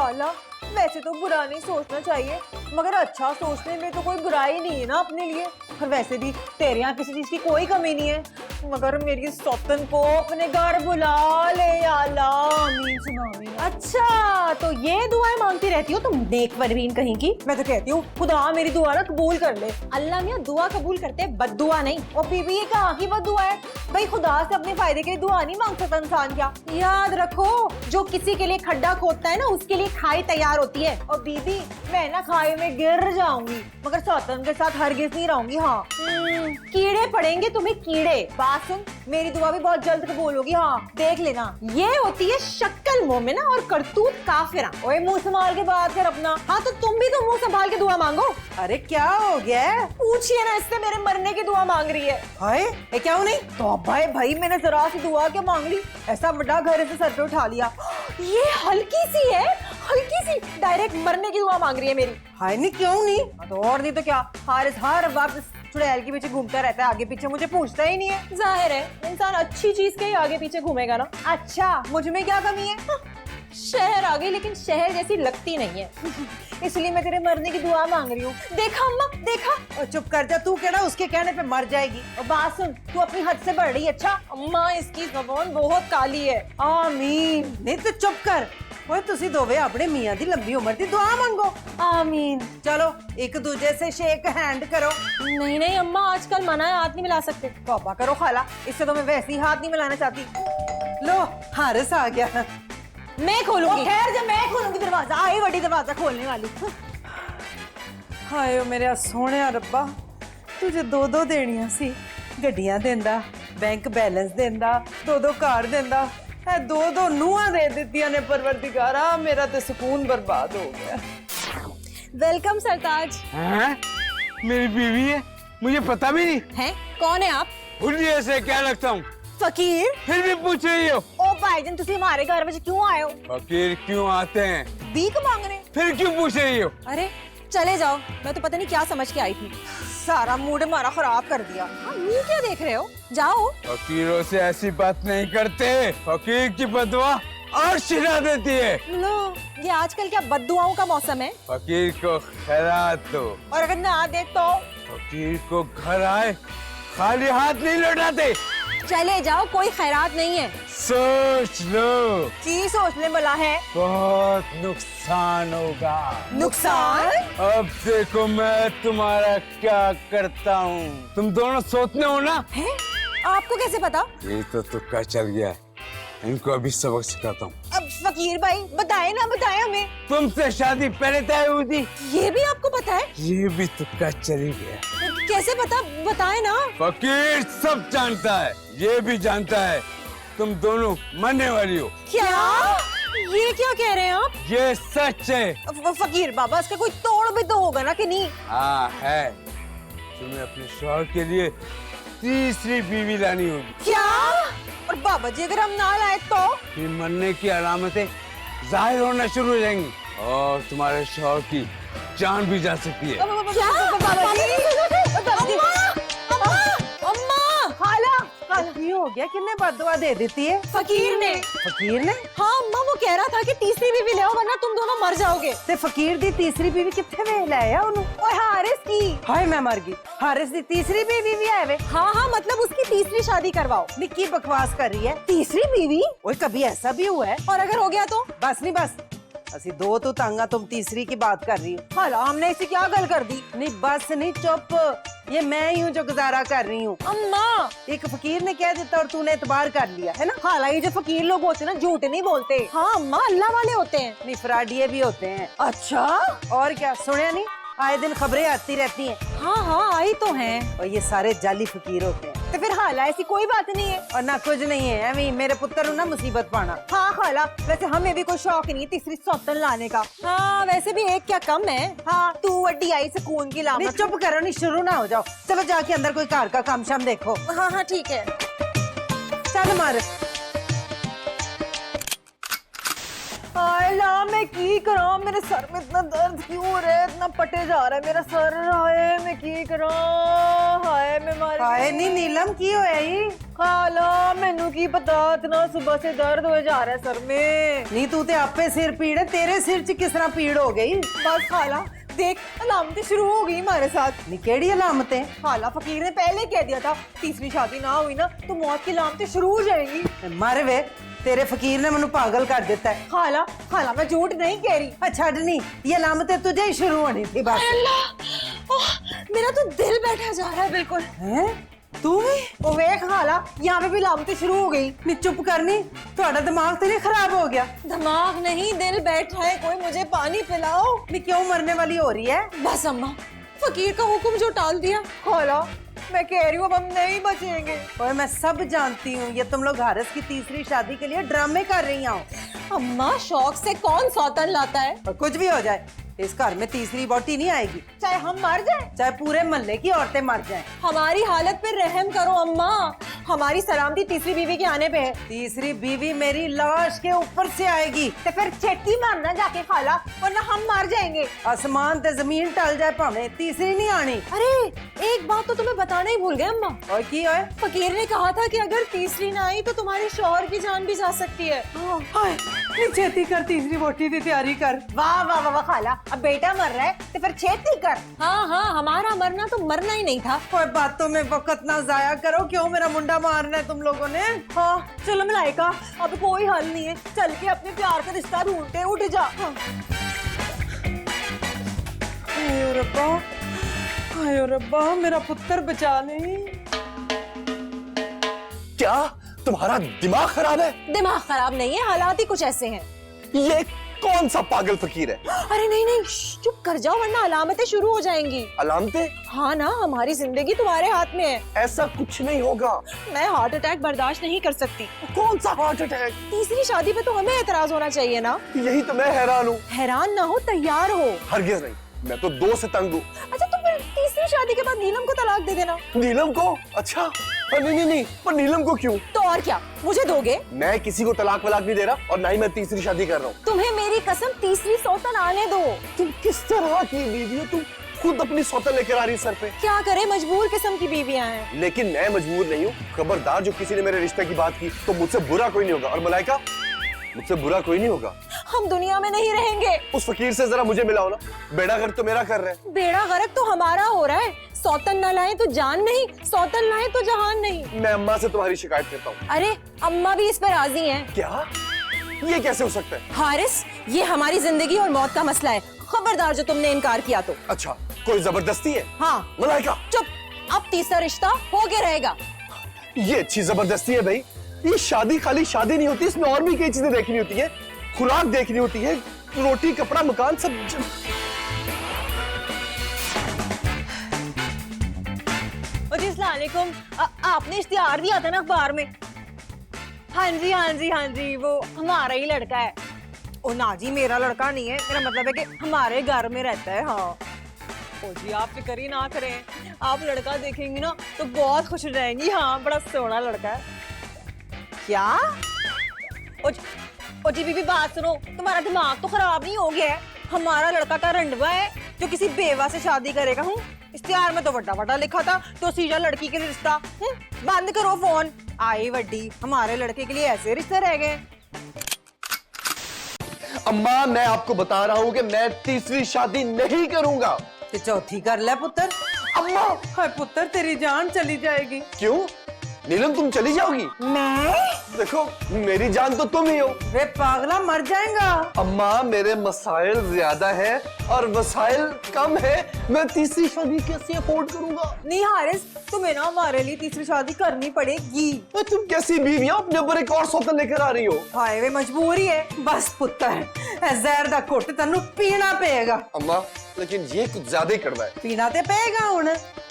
खाला, वैसे तो बुरा नहीं सोचना चाहिए, मगर अच्छा सोचने में तो कोई बुराई नहीं है ना अपने लिए। और वैसे भी तेरे यहाँ किसी चीज की कोई कमी नहीं है, मगर मेरी सौतन को अपने घर बुला ले या अल्लाह, आमीन सुना आमीन। अच्छा, तो ये दुआएं मांगती रहती हो तुम नेक परवीन कहीं की। मैं तो कहती हूँ खुदा मेरी दुआ ना कबूल कर ले। अल्लाह मियां दुआ कबूल करते, बद्दुआ नहीं। और बीबी ये कहाँ की बद दुआ है? भाई खुदा से अपने फायदे के लिए दुआ नहीं मांग सकता इंसान क्या? याद रखो, जो किसी के लिए खड्डा खोदता है ना, उसके लिए खाई तैयार होती है। और बीबी मैं ना खाई में गिर जाऊंगी, मगर सौतन के साथ हरगिज नहीं रहूंगी। हाँ कीड़े पड़ेंगे तुम्हें, कीड़े। बात सुन, मेरी दुआ भी बहुत जल्द कबूल होगी। हाँ देख लेना। ये होती है शक्ल मोमिना और करतूत काफिरा। ओए मुंह संभाल के बात कर अपना। हाँ तो तुम भी तो मुंह संभाल के दुआ मांगो। अरे क्या हो गया है? पूछिए ना, इससे मेरे मरने की दुआ मांग रही है। हाय ये क्या नहीं? तो भाई मैंने जरा सी दुआ क्या मांग ली, ऐसा बड़ा घर से सर पे उठा लिया। ये हल्की सी है, हल्की सी, डायरेक्ट मरने की दुआ मांग रही है मेरी। हाय नहीं क्यों नहीं? तो और नहीं तो क्या, हारिस हर वक्त चुड़ैल के पीछे घूमता रहता है, आगे पीछे मुझे पूछता ही नहीं है। जाहिर है इंसान अच्छी चीज के ही आगे पीछे घूमेगा ना। अच्छा मुझ में क्या कमी है? शहर आ गई, लेकिन शहर जैसी लगती नहीं है। इसलिए मैं तेरे मरने की दुआ मांग रही हूँ। देखा अम्मा, देखा। और चुप कर जा, तू कहना उसके कहने पे मर जाएगी। और बात सुन, तू अपनी हद से बढ़ रही है। अच्छा अम्मा इसकी ज़बान बहुत काली है। आमीन। नहीं तो चुप कर। ओए तुसी दोवे अपने मियां दी लंबी उम्र दी दुआ मांगो। आमीन। चलो एक दूजे से शेक हैंड करो। नहीं नहीं अम्मा, आजकल मना है, हाथ नहीं मिला सकते। तौबा करो खाला, इससे तो मैं वैसे ही हाथ नहीं मिलाना चाहती। लो हारिस आ गया। मैं खोलूंगी। खैर जब मैं खोलूंगी दरवाजा, आई बड़ी दरवाजा खोलने वाली। हाय मेरा सोहणिया रब्बा, तुझे दो देनियां सी, गड्डियां देंदा, बैंक बैलेंस देंदा, दो कार देंदा, है दो नूहां दे दित्तियां ने परवरदिगारा, मेरा तो सुकून बर्बाद हो गया। वेलकम सरताज। हैं? मेरी बीवी है, मुझे पता भी नहीं। हैं? कौन है आप? हुलिये से क्या लगता हूँ? फकीर। फिर भी पूछ रही हो? ओ भाईजान तुसी हमारे घर में क्यों आए हो? फकीर क्यों आते हैं? भीख मांगने। फिर क्यों पूछ रही हो? अरे चले जाओ, मैं तो पता नहीं क्या समझ के आई थी। सारा मूड हमारा खराब कर दिया। मुंह क्या देख रहे हो? जाओ। फकीरों से ऐसी बात नहीं करते, फकीर की बदवा और छिड़ा देती है। लो, ये आजकल क्या बद्दुआओं का मौसम है? फकीर को खैरात दो। और अगर ना दे तो? फकीर को घर आए खाली हाथ नहीं लौटाते। चले जाओ, कोई खैरात नहीं है। सोच लो, की सोचने वाला है? बहुत नुकसान होगा। नुकसान? अब देखो मैं तुम्हारा क्या करता हूँ। तुम दोनों सोचने हो ना? हैं? आपको कैसे पता? ये तो तुक्का चल गया है, इनको अभी सबक सिखाता हूँ। अब फकीर भाई बताए ना, बताए हमें। तुमसे शादी पहले तय हुई थी, ये भी आपको पता है? ये भी तुक्का चली गया। कैसे पता, बताए ना। फकीर सब जानता है, ये भी जानता है तुम दोनों मरने वाली हो। क्या? ये क्या कह रहे हैं आप? ये सच है। फकीर बाबा इसका कोई तोड़ भी तो होगा ना कि नहीं? हाँ है, तुम्हें अपने शौहर के लिए तीसरी बीवी लानी होगी। क्या? और बाबा जी अगर हम ना लाए तो? फिर मरने की अलामतें जाहिर होना शुरू हो जाएंगी और तुम्हारे शौहर की जान भी जा सकती है। क्या? बाबा जी, अम्मा! खाला ये हो गया, किन्ने बददुआ दे देती है? फकीर ने। फकीर ने? हाँ अम्मा, वो कह रहा था कि तीसरी बीवी ले आओ वरना तुम दोनों मर जाओगे। ते फकीर दी तीसरी बीवी कित्थे वे लाया उन्हों? ओए हारिस की। हाय मैं मर गई। हारिस दी तीसरी बीवी भी है वे? हाँ हाँ, मतलब उसकी तीसरी शादी करवाओ। निक्की बकवास कर रही है। तीसरी बीवी? ओए कभी ऐसा भी हुआ है? और अगर हो गया तो? बस नहीं बस, असी दो तो तंगा, तुम तीसरी की बात कर रही हो। हाला हमने इसे क्या गल कर दी? नहीं बस नहीं, चुप, ये मैं ही हूँ जो गुजारा कर रही हूँ। अम्मा! एक फकीर ने कह दिया और तूने एतबार कर लिया है ना? हाला ये जो फकीर लोग होते हैं ना, झूठ नहीं बोलते। हाँ अम्मा, अल्लाह वाले होते हैं। नहीं फ्राडिये भी होते हैं। अच्छा? और क्या, सुने नहीं, आए दिन खबरें आती रहती हैं। हाँ हाँ आई तो हैं। और ये सारे जाली फकीर होते हैं। तो फिर हाला ऐसी कोई बात नहीं है। और ना कुछ नहीं है, अभी मेरे पुत्र ना मुसीबत पाना। हाँ खाला, वैसे हमें भी कोई शौक नहीं है तीसरी सौतन लाने का। हाँ वैसे भी एक क्या कम है। हाँ तू वड्डी आई सुकून की लामत। नहीं चुप करो, नहीं शुरू ना हो जाओ। चलो जाके अंदर कोई कार का काम शाम देखो। हाँ हाँ ठीक है। चल मार। हाय ला मैं की करा, मेरे सर में इतना दर्द क्यों हो रहा है, इतना पटे जा रहा है मेरा सर। हाय मैं की करा, हाय मैं मार। हाय नहीं नीलम की होया ही? खाला मैनू की पता इतना सुबह से दर्द हो जा रहा है सर में। नहीं तू ते आपे सिर पीड़ है, तेरे सिर च किस तरह पीड़ हो गई? बस खाला देख अलामतें शुरू हो गई हमारे साथ। नी केड़ी अलामतें? खाला फकीर ने पहले कह दिया था तीसरी शादी ना हुई ना तो मौत की अलामतें शुरू हो जाएंगी। मारे वे, तेरे फकीर ने मैनू पागल कर देता है। खाला खाला मैं झूठ नहीं कह रही। अच्छा नहीं, ये अलामतें तुझे ही शुरू होनी थी बस। अल्लाह ओह, मेरा तो दिल बैठा जा रहा है बिल्कुल। हैं? तू भी? ओ वे खाला यहाँ पे भी अलामतें शुरू हो गई। नी चुप करनी, थोड़ा दिमाग तो नहीं खराब हो गया? दिमाग नहीं दिल बैठा है, कोई मुझे पानी पिलाओ। नी क्यों मरने वाली हो रही है? बस अम्मा फकीर का हुक्म जो टाल दिया। खाला मैं कह रही हूँ अब हम नहीं बचेंगे। और मैं सब जानती हूँ, ये तुम लोग हारिस की तीसरी शादी के लिए ड्रामे कर रही हो। अम्मा शौक से कौन सौतन लाता है। और कुछ भी हो जाए, इस घर में तीसरी बोटी नहीं आएगी, चाहे हम मर जाए चाहे पूरे मोहल्ले की औरतें मर जाएं। हमारी हालत पे रहम करो अम्मा, हमारी सलामती तीसरी बीवी के आने पे है। तीसरी बीवी मेरी लाश के ऊपर से आएगी। तो फिर छेती मारना जाके खाला, वरना हम मर जाएंगे। आसमान ते जमीन टल जाए भावे, तीसरी नहीं आनी। अरे एक बात तो तुम्हें बताना ही भूल गए अम्मा। और की है? फकीर ने कहा था कि अगर तीसरी ना आई तो तुम्हारे शौहर की जान भी जा सकती है। हाय, नी छेती कर, तीसरी बोटी की तैयारी कर। वाह वाह वाह वाह खाला, अब बेटा मर रहा है तो फिर छेती कर। हाँ हाँ हमारा मरना तो मरना ही नहीं था। कोई बातों में वक्त ना जाया करो, क्यों मेरा मुंडा मारना है तुम लोगों ने? हाँ चलो मलाइका, अब कोई हल नहीं है, चल के अपने प्यार का रिश्ता ढूंढते, उठ जा। हाँ। हाय रब्बा, हाय रब्बा, मेरा पुत्र बचा नहीं। क्या तुम्हारा दिमाग खराब है? दिमाग खराब नहीं है, हालात ही कुछ ऐसे हैं। ये कौन सा पागल फकीर है? अरे नहीं नहीं चुप कर जाओ वरना अलामतें शुरू हो जाएंगी। अलामतें? हाँ ना, हमारी जिंदगी तुम्हारे हाथ में है। ऐसा कुछ नहीं होगा। मैं हार्ट अटैक बर्दाश्त नहीं कर सकती। कौन सा हार्ट अटैक? तीसरी शादी पे तो हमें एतराज होना चाहिए ना। यही तो मैं हैरान हूँ। हैरान ना हो, तैयार हो। हरगिज नहीं, मैं तो 2 से तंग हूँ। अच्छा तो फिर तीसरी शादी के बाद नीलम को तलाक दे देना। नीलम को? अच्छा नहीं, पर नीलम को क्यों? तो और क्या, मुझे दोगे? मैं किसी को तलाक वलाक नहीं दे रहा, और ना ही मैं तीसरी शादी कर रहा हूँ। तुम्हें मेरी कसम तीसरी सौतन आने दो। तुम किस तरह की बीवी हो? तुम खुद अपनी सौतन लेकर आ रही सर पे। क्या करे, मजबूर किस्म की बीवियां हैं। लेकिन मैं मजबूर नहीं हूँ। खबरदार जो किसी ने मेरे रिश्ते की बात की तो मुझसे बुरा कोई नहीं होगा। और मलाइका, मुझसे बुरा कोई नहीं होगा। हम दुनिया में नहीं रहेंगे। उस फकीर से जरा मुझे मिलाओ ना, बेड़ा गर्क तो मेरा कर रहे हैं। बेड़ा गर्क तो हमारा हो रहा है। सौतन न लाए तो जान नहीं, सौतन लाए तो जहान नहीं। मैं अम्मा से तुम्हारी शिकायत करता हूँ। अरे अम्मा भी इस पर राजी हैं। क्या? ये कैसे हो सकता है? हारिस, ये हमारी जिंदगी और मौत का मसला है, खबरदार जो तुमने इनकार किया तो। अच्छा, कोई जबरदस्ती है? हाँ। मलाइका चुप, अब तीसरा रिश्ता हो के रहेगा। ये अच्छी जबरदस्ती है भाई। ये शादी खाली शादी नहीं होती, इसमें और भी कई चीजें देखनी होती है। खुराक देखनी होती है, रोटी कपड़ा मकान सब। जी अस्सलाम वालेकुम, आपने इश्तिहार दिया था ना अखबार में। हाँ जी हाँ जी हाँ जी, वो हमारा ही लड़का है। ओ ना जी, मेरा लड़का नहीं है, मेरा मतलब है कि हमारे घर में रहता है। हाँ ओ जी, आप फिक्र ही ना करें, आप लड़का देखेंगी ना तो बहुत खुश रहेंगी। हाँ बड़ा सोना लड़का है। क्या? ओ जी बीबी बात सुनो, तुम्हारा दिमाग तो खराब नहीं हो गया है? हमारा लड़का का रंडवा है जो किसी बेवा से शादी करेगा। हूँ इश्तिहार में तो वड्डा वड्डा लिखा था, तो सीधा लड़की के रिश्ता। बंद करो फोन, आई वड्डी, हमारे लड़के के लिए ऐसे रिश्ते रह गए। अम्मा, मैं आपको बता रहा हूँ कि मैं तीसरी शादी नहीं करूंगा। ते चौथी कर ले पुत्र। अम्मा! हाय पुत्र, तेरी जान चली जाएगी। क्यों? नीलम तुम चली जाओगी? मैं? देखो, मेरी जान तो तुम ही हो। वे पागला, मर जाएगा। अम्मा, मेरे मसाइल ज्यादा है और वसाइल कम है, मैं तीसरी शादी कैसे अफोर्ड करूंगा? नहीं हारिस, तुम्हें ना हमारे लिए तीसरी शादी करनी पड़ेगी। तो तुम कैसी बीवी हो, अपने ऊपर एक और सौतन लेकर आ रही हो? हाय वे मजबूरी है। बस पुत्र, जहर दा घुट तेनू पीना पेगा। अम्मा, लेकिन ये कुछ ज्यादा ही कड़वा है। पीना ते पेगा हुण,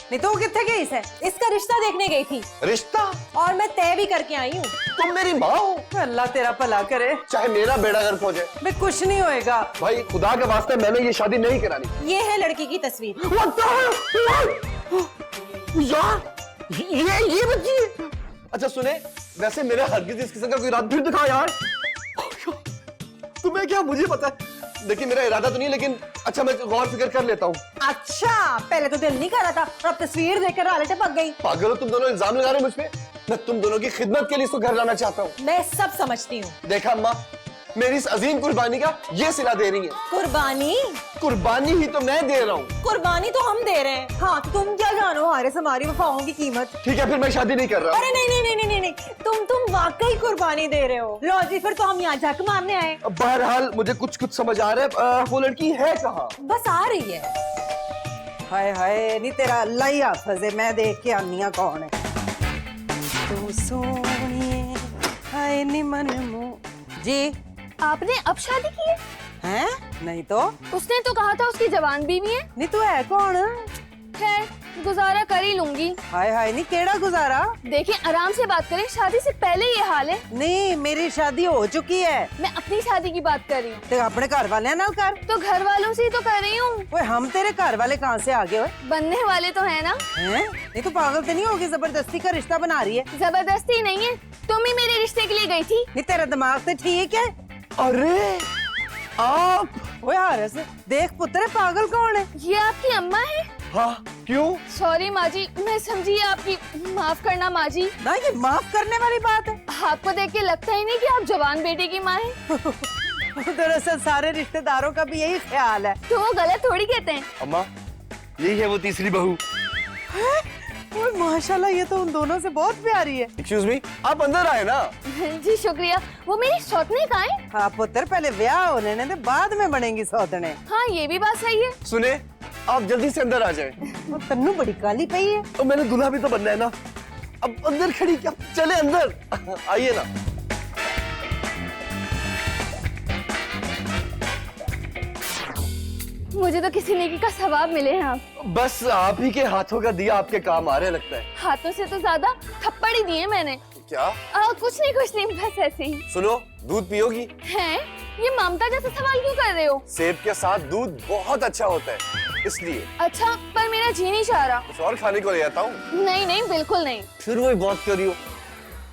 नहीं तो किथे गई से? इसका रिश्ता देखने गई थी रिश्ता? और मैं तय भी करके आई हूँ। तुम मेरी माँ हो। अल्लाह तेरा भला करे। चाहे मेरा बेड़ा गर्क हो जाए, बे कुछ नहीं होएगा। भाई खुदा के वास्ते मैंने ये शादी नहीं करानी। ये है लड़की की तस्वीर। What the hell? यार, ये बच्ची। अच्छा सुने, वैसे मेरे हरगिज इस किस्म का कोई इरादा फिर दिखा यार। तुम्हें क्या, मुझे पता है। देखिए मेरा इरादा तो नहीं, लेकिन अच्छा मैं गौर फिक्र कर लेता हूँ। अच्छा, पहले तो दिल नहीं कर रहा था और अब तस्वीर देखकर हालत टपक गई। पागल हो तुम दोनों, इल्जाम लगा रहे हो मुझ पे। मैं तुम दोनों की खिदमत के लिए इसको घर लाना चाहता हूँ। मैं सब समझती हूँ। देखा अम्मा, मेरी इस अजीम कुर्बानी का ये सिला दे रही है। कुर्बानी? कुर्बानी ही तो मैं दे रहा हूँ। कुर्बानी तो हम दे रहे हैं। हाँ तो तुम क्या जानो हारिस हमारी वफाओं की कीमत। ठीक है फिर मैं शादी नहीं कर रहा। अरे नहीं नहीं नहीं नहीं नहीं नहीं, तुम वाकई कुर्बानी दे रहे हो। लो जी फिर तो हम यहाँ झक मारने आए। बहरहाल मुझे कुछ कुछ समझ आ रहा है, वो लड़की है कहाँ? बस आ रही है। हाय हाय नहीं तेरा अल्लाह ही हाफिज है, मैं देख के आनी हाँ कौन है। तू सोनिए हाय नी मन मुँह जी। आपने अब शादी की है? हैं? नहीं तो उसने तो कहा था उसकी जवान बीवी है। नहीं तो है कौन? खैर गुजारा कर ही लूंगी। हाय हाय नहीं केड़ा गुजारा। देखिए आराम से बात करें, शादी से पहले ये हाल है। नहीं मेरी शादी हो चुकी है। मैं अपनी शादी की बात कर रही हूँ। ते अपने घर वाले नाल कर। तो घर वालों से ही तो कर रही हूँ। ओए हम तेरे घर वाले कहाँ से आ गए? ओए बनने वाले तो है ना। हैं? नहीं तो पागल तो नहीं होगी, जबरदस्ती का रिश्ता बना रही है? जबरदस्ती नहीं है, तुम ही मेरे रिश्ते के लिए गई थी। नहीं तेरा दिमाग तो ठीक है। अरे आप? ओए हारिस देख पुत्र पागल कौन है? ये आपकी अम्मा है? हाँ क्यों? सॉरी माँ जी, मैं समझी आपकी, माफ करना माँ जी। ना ये माफ करने वाली बात है। आपको देख के लगता ही नहीं कि आप जवान बेटे की माँ हैं। दरअसल सारे रिश्तेदारों का भी यही ख्याल है। तो वो गलत थोड़ी कहते हैं। अम्मा यही है वो तीसरी बहू। ओए माशाल्लाह ये तो उन दोनों से बहुत प्यारी है। एक्सक्यूज मी, आप अंदर आए ना। जी शुक्रिया। वो मेरी सौतने का है। हाँ पुत्र पहले ब्याह होने ने तो बाद में बनेंगी सौतने। हाँ ये भी बात सही है। सुने आप जल्दी से अंदर आ जाएं। वो तन्नू बड़ी काली पई है। तो मैंने दूल्हा भी तो बनना है ना। अब अंदर खड़ी क्या, चले अंदर आइए ना। मुझे तो किसी नेकी का सवाब मिले हैं आप। बस आप ही के हाथों का दिया आपके काम आ रहे लगता है। हाथों से तो ज्यादा थप्पड़ ही दिए मैंने। क्या? कुछ नहीं बस ऐसे ही। सुनो दूध पियोगी? हैं? ये ममता जैसा सवाल क्यों कर रहे हो? सेब के साथ दूध बहुत अच्छा होता है इसलिए। अच्छा पर मेरा जी नहीं चाह रहा। कुछ और खाने को ले आता हूँ। नहीं नहीं बिल्कुल नहीं। फिर वही बात कर रही हो,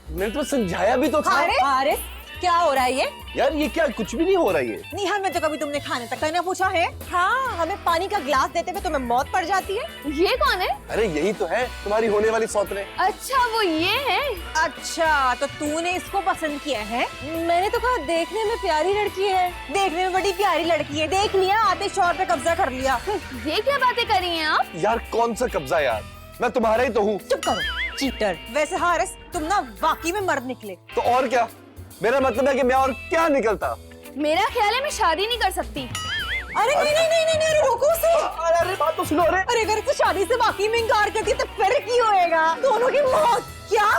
मैंने तो समझाया भी तो था। हारिस क्या हो रहा है ये? यार ये क्या, कुछ भी नहीं हो रहा है ये। निहाल में तो कभी तुमने खाने तक का ना पूछा है। हाँ हमें पानी का गिलास देते हुए तुम्हें मौत पड़ जाती है। ये कौन है? अरे यही तो है तुम्हारी होने वाली सौतने। अच्छा वो ये है। अच्छा तो तूने इसको पसंद किया है? मैंने तो कहा देखने में प्यारी लड़की है। देखने में बड़ी प्यारी लड़की है, देख लिया आते शौहर पे कब्जा कर लिया। ये क्या बातें कर रही हैं आप? यार कौन सा कब्जा यार, मैं तुम्हारा ही तो हूँ। चुप करो चीटर। वैसे हारिस तुम ना वाकई में मर्द निकले। तो और क्या, मेरा मतलब है कि मैं और क्या निकलता। मेरा ख्याल है मैं शादी नहीं कर सकती। अरे नहीं नहीं नहीं नहीं, अरे रोको उसे। अरे बात तो सुनो। अरे अगर इसे शादी से वाकई में इंकार करती है तो फिर की होएगा? दोनों की मौत। क्या?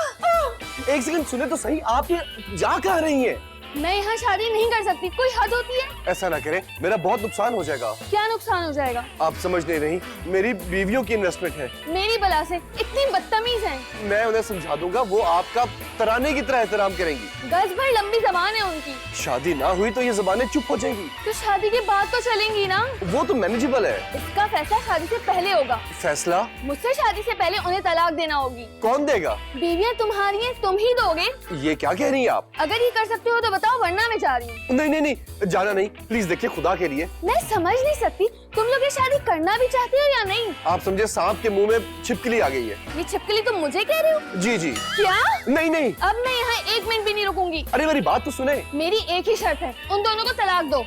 एक सेकंड सुने तो सही, आप ये जा कहाँ रही हैं? मैं यहाँ शादी नहीं कर सकती, कोई हद होती है। ऐसा ना करें, मेरा बहुत नुकसान हो जाएगा। क्या नुकसान हो जाएगा? आप समझ नहीं रही, मेरी बीवियों की इन्वेस्टमेंट है। मेरी बला से इतनी बदतमीज हैं। मैं उन्हें समझा दूंगा, वो आपका तराने की तरह एहतराम करेंगी। गज भर लंबी जबान है उनकी। शादी ना हुई तो ये जबानें चुप हो जाएंगी। तो शादी के बाद तो चलेंगी ना। वो तो मैनेजेबल है। इसका फैसला शादी से पहले होगा। फैसला मुझसे शादी से पहले उन्हें तलाक देना होगी। कौन देगा? बीवियाँ तुम्हारी हैं, तुम ही दोगे। ये क्या कह रही हैं आप? अगर ये कर सकते हो तो बताओ, वरना मैं जा रही हूँ। नहीं नहीं नहीं, जाना नहीं प्लीज, देखिए खुदा के लिए। मैं समझ नहीं सकती तुम लोग ये शादी करना भी चाहते हो या नहीं। आप समझे सांप के मुंह में छिपकली आ गई है। ये छिपकली तुम मुझे कह रहे हो? जी जी। क्या? नहीं नहीं। अब मैं यहाँ 1 मिनट भी नहीं रुकूंगी। अरे मेरी बात तो सुने। मेरी एक ही शर्त है, उन दोनों को तलाक दो।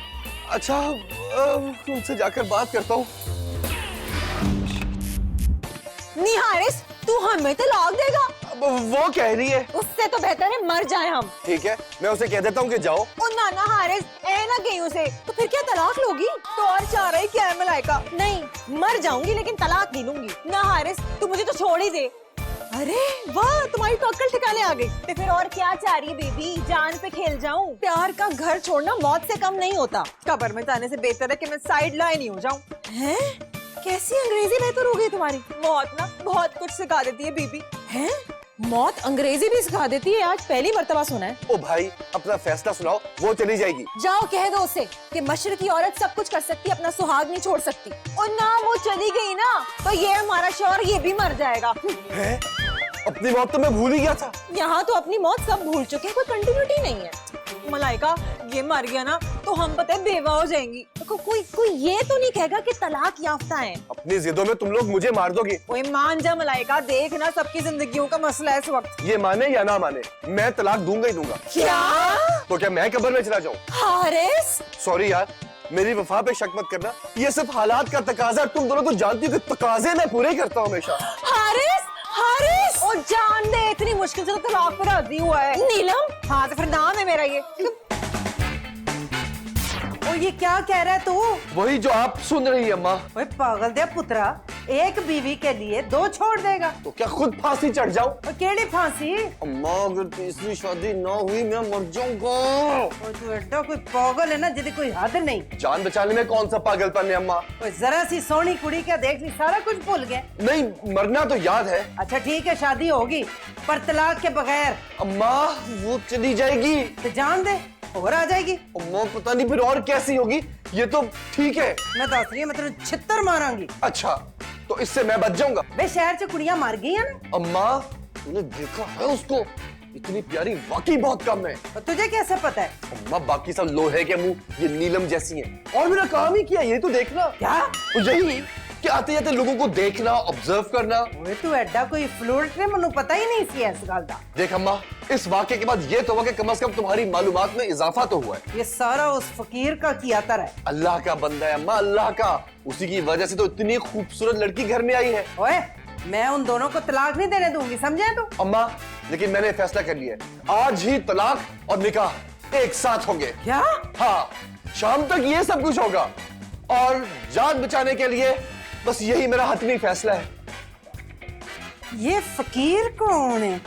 अच्छा उनसे जाकर बात करता हूँ। निहारिस तू हमें तलाक देगा? अब वो कह रही है। उससे तो बेहतर है मर जाए हम। ठीक है मैं उसे कह देता हूँ कि जाओ। ओ नाना हारिस ए ना गई उसे, तो फिर क्या तलाक लोगी? तो और चाह रही क्या है मलाइका? नहीं मर जाऊंगी लेकिन तलाक नहीं लूंगी। ना हारिस तू मुझे तो छोड़ ही दे। अरे वाह तुम्हारी तो अक्ल ठिकाने आ गई। तो फिर और क्या चाह रही है बेबी? जान पे खेल जाऊं? प्यार का घर छोड़ना मौत से कम नहीं होता। कब्र में जाने से बेहतर है कि मैं साइड लाइन ही हो जाऊं। हैं? कैसी अंग्रेजी बेहतर हो गई तुम्हारी? मौत ना बहुत कुछ सिखा देती है बीबी। हैं? मौत अंग्रेजी भी सिखा देती है? आज पहली मर्तबा सुना है। ओ भाई अपना फैसला सुनाओ, वो चली जाएगी। जाओ कह दो उसे कि मशरकी औरत सब कुछ कर सकती, अपना सुहाग नहीं छोड़ सकती। और ना वो चली गई ना तो ये हमारा शौहर ये भी मर जाएगा। है? अपनी मौत तो मैं भूल ही गया था। यहाँ तो अपनी मौत सब भूल चुके हैं, कोई कंटिन्यूटी नहीं है। मलाइका ये मर गया ना तो हम पता है बेवा हो जाएंगी। कोई कोई ये तो नहीं कहेगा कि तलाक याफ्ता है। अपनी जिदों में तुम लोग मुझे मार दोगे। ओए मान जा मलाइका, देख ना सबकी जिंदगियों का मसला है इस वक्त। ये माने या ना माने, मैं तलाक दूंगा ही दूंगा। क्या? तो क्या मैं कब्र में चला जाऊं? हारिस, सॉरी यार, मेरी वफा पे शक मत करना। ये सब हालात का तकाजा, तुम दोनों तो जानती हो कि तकाजे मैं पूरे करता हूँ हमेशा। हारिस, हारिस। और जान दे, इतनी मुश्किल से तो तलाक पर राजी हुआ है। नीलम, हाँ तो फिर नाम है मेरा ये। ओ ये क्या कह रहा है तू? वही जो आप सुन रही है अम्मा। ओए पागल दे पुत्रा, एक बीवी के लिए दो छोड़ देगा? तो क्या खुद फांसी चढ़ जाऊं? और केड़ी फांसी? अम्मा अगर तीसरी शादी ना हुई मैं मर जाऊंगा। ओ तू एड्डा कोई पागल है ना जिसकी कोई हद नहीं। जान बचाने में कौन सा पागलपन है अम्मा? ओए जरा सी सोनी कुड़ी क्या देख ली, सारा कुछ भूल गए। नहीं, मरना तो याद है। अच्छा ठीक है, शादी होगी पर तलाक के बगैर। अम्मा वो चली जाएगी। तो जान दे, और आ जाएगी। अम्मा पता नहीं फिर और कैसी होगी। ये तो ठीक है। मैं दस रही हूँ, मैं तेरे छित्तर मारांगी। अच्छा तो इससे मैं बच जाऊंगा। बे शहर से कुड़ियां मर गई हैं ना। अम्मा तूने देखा है उसको? इतनी प्यारी वाकई बहुत कम है। और तुझे कैसे पता है? अम्मा बाकी सब लोहे के मुंह, ये नीलम जैसी हैं। और मेरा काम ही किया, ये तो देखना। क्या? तो यही कि आते जाते लोगों को देखना, ऑब्जर्व करना। ओए तू एड्डा कोई फ्लूट है, मनु पता ही नहीं सी इस गल दा। देख अम्मा, इस वाक्य के बाद ये तो हुआ कि कम से कम तुम्हारी मालूमात में इजाफा तो हुआ है। ये सारा उस फकीर का किया तर है। अल्लाह का बंदा है अम्मा, अल्लाह का। उसी की वजह से तो इतनी खूबसूरत लड़की घर में आई है। ओए मैं उन दोनों को तलाक नहीं देने दूंगी, समझे तू? अम्मा लेकिन मैंने फैसला कर लिया है, आज ही तलाक और निकाह एक साथ होंगे। क्या? हाँ, शाम तक ये सब कुछ होगा। और जान बचाने के लिए बस यही मेरा हतमी फैसला है। ये फकीर कौन है?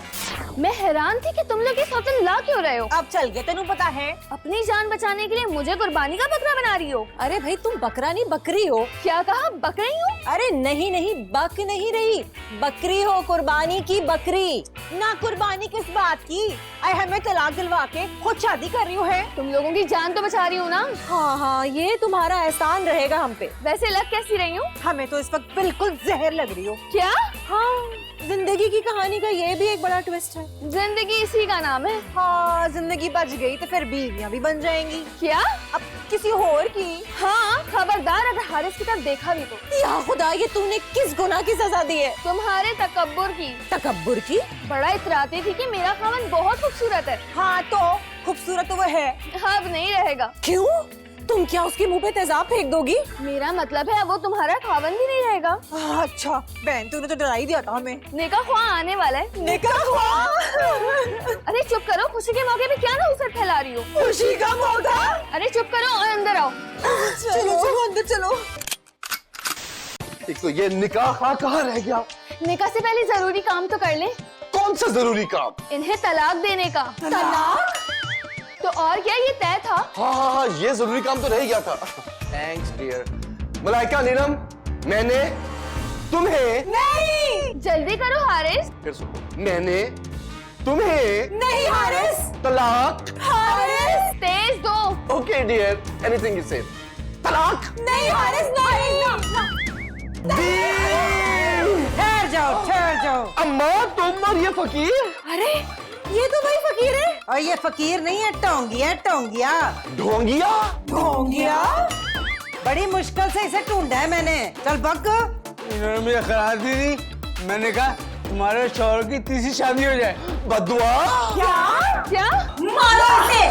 मैं हैरान थी कि तुम लोग ये सौतन ला क्यों रहे हो। अब चल गए, तेनू पता है। अपनी जान बचाने के लिए मुझे कुर्बानी का बकरा बना रही हो। अरे भाई तुम बकरा नहीं बकरी हो। क्या कहा? बकरी हूँ? अरे नहीं नहीं, बक नहीं रही, बकरी हो, कुर्बानी की बकरी। ना कुर्बानी किस बात की? आई हमें तलाक दिलवा के खुद शादी कर रही है। तुम लोगों की जान तो बचा रही हूँ ना। हाँ हाँ, ये तुम्हारा एहसान रहेगा हम पे। वैसे लग कैसी रही हूँ? हमें तो इस वक्त बिल्कुल जहर लग रही हो। क्या? हाँ, जिंदगी की कहानी का ये भी एक बड़ा ट्विस्ट है। जिंदगी इसी का नाम है। हाँ, जिंदगी बच गई तो फिर बीवियां भी बन जाएंगी। क्या? अब किसी और की। हाँ, खबरदार अगर हारिस की तरफ देखा भी तो। या खुदा, ये तूने किस गुनाह की सजा दी है? तुम्हारे तकब्बुर की। तकब्बुर की? बड़ा इतराती थी कि मेरा खावन बहुत खूबसूरत है। हाँ तो खूबसूरत तो वो है। अब नहीं रहेगा। क्यों? तुम क्या उसके मुंह पे तेजाब फेंक दोगी? मेरा मतलब है अब वो तुम्हारा खावन भी नहीं रहेगा। अच्छा बहन, तूने तो डरा ही दिया था हमें। निकाह ख्वाह आने वाला है। निकाह ख्वाह? अरे चुप करो, खुशी के मौके पे क्या ना उसे फैला रही हो। खुशी का मौका? अरे चुप करो और अंदर आओ। चलो चलो अंदर चलो। एक तो ये निकाह कहाँ रह गया? निकाह से पहले जरूरी काम तो कर ले। कौन सा जरूरी काम? इन्हें तलाक देने का। तलाक? तो और क्या, ये तय था। हाँ हाँ हाँ, ये जरूरी काम तो रह गया था। Thanks dear. मलाइका, नीलम, मैंने तुम्हें। नहीं जल्दी करो हारिस। फिर सुनो, मैंने तुम्हें नहीं हारिस। तलाक। हारिस तेज दो। ओके डियर, एनीथिंग यू से। तलाक। नहीं हारिस नहीं। ठहर जाओ, ठहर जाओ। अम्मा तुम और ये फकीर। अरे ये तो भाई फकीर है। और ये फकीर नहीं है, टोंगिया है, टोंगिया। ढोंगिया? ढोंगिया? बड़ी मुश्किल से इसे ढूंढा है मैंने। चल बक। इन्होंने मुझे खराब दी थी, मैंने कहा तुम्हारे शौहर की तीसरी शादी हो जाए। बदुआ? क्या? मारो इसे।